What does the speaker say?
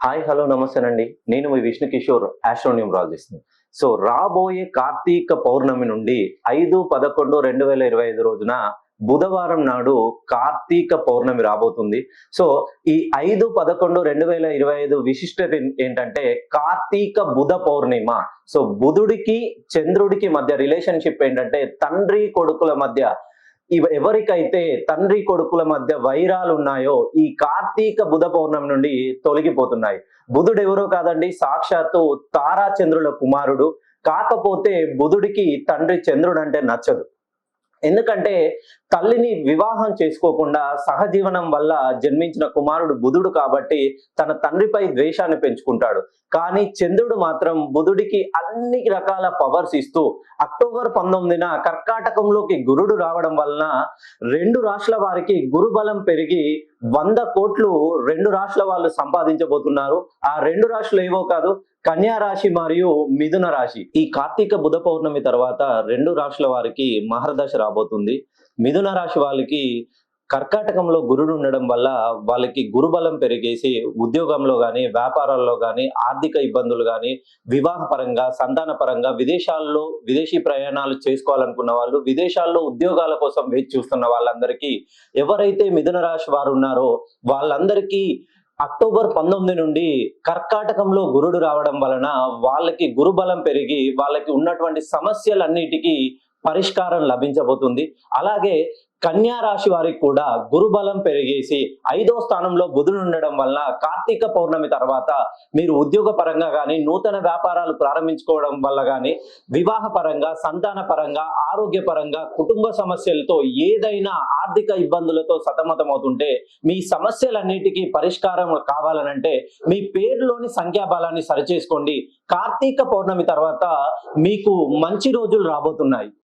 Hi hello నమస్తేనండి. నేను మీ విష్ణు కిషోర్ ఆస్ట్రోన్యూమరాలజిస్ట్‌ని. సో రాబోయే కార్తీక పౌర్ణమి నుండి 5/11/2025 రోజున బుధవారం నాడు కార్తీక పౌర్ణమి రాబోతుంది. సో ఈ 5/11/2025 విశిష్టత ఏంటంటే కార్తీక బుధ పౌర్ణిమ. సో బుధుడికి, చంద్రుడికి మధ్య రిలేషన్‌షిప్ ఏంటంటే తండ్రి కొడుకుల మధ్య ఎవరికైతే తండ్రి కొడుకుల మధ్య వైరాలున్నాయో ఈ కార్తీక బుధ పౌర్ణమి నుండి తొలగిపోతున్నాయి. బుధుడు ఎవరో కాదండి, సాక్షాత్తు తారా చంద్రుల కుమారుడు. కాకపోతే బుధుడికి తండ్రి చంద్రుడు అంటే నచ్చదు. ఎందుకంటే తల్లిని వివాహం చేసుకోకుండా సహజీవనం వల్ల జన్మించిన కుమారుడు బుధుడు కాబట్టి తన తండ్రిపై ద్వేషాన్ని పెంచుకుంటాడు. కానీ చంద్రుడు మాత్రం బుధుడికి అన్ని రకాల పవర్స్ ఇస్తూ అక్టోబర్ 19న కర్కాటకంలోకి గురుడు రావడం వలన 2 రాశుల వారికి గురుబలం పెరిగి 100 కోట్లు 2 రాశుల వాళ్ళు సంపాదించబోతున్నారు. ఆ 2 రాశులు ఏవో కాదు, కన్యా రాశి మరియు మిథున రాశి. ఈ కార్తీక బుధ పౌర్ణమి తర్వాత 2 రాశుల వారికి మహర్దశ రాబోతుంది. మిథున రాశి వాళ్ళకి కర్కాటకంలో గురుడు ఉండడం వల్ల వాళ్ళకి గురుబలం పెరిగేసి ఉద్యోగంలో గాని, వ్యాపారాల్లో గాని, ఆర్థిక ఇబ్బందులు గాని, వివాహ పరంగా, సంతాన పరంగా, విదేశీ ప్రయాణాలు చేసుకోవాలనుకున్న వాళ్ళు, విదేశాల్లో ఉద్యోగాల కోసం వేచి చూస్తున్న వాళ్ళందరికీ, ఎవరైతే మిథున రాశి వారు ఉన్నారో వాళ్ళందరికీ అక్టోబర్ 19 నుండి కర్కాటకంలో గురుడు రావడం వలన వాళ్ళకి గురుబలం పెరిగి వాళ్ళకి ఉన్నటువంటి సమస్యలన్నిటికీ పరిష్కారం లభించబోతుంది. అలాగే కన్యా రాశి వారికి కూడా గురుబలం పెరిగేసి 5వ స్థానంలో బుధుడు ఉండడం వల్ల కార్తీక పౌర్ణమి తర్వాత మీరు ఉద్యోగ పరంగా కానీ, నూతన వ్యాపారాలు ప్రారంభించుకోవడం వల్ల కానీ, వివాహ పరంగా, సంతాన పరంగా, ఆరోగ్య పరంగా, కుటుంబ సమస్యలతో ఏదైనా ఆర్థిక ఇబ్బందులతో సతమతమవుతుంటే మీ సమస్యలన్నిటికీ పరిష్కారం కావాలనంటే మీ పేరులోని సంఖ్యాబలాన్ని సరిచేసుకోండి. కార్తీక పౌర్ణమి తర్వాత మీకు మంచి రోజులు రాబోతున్నాయి.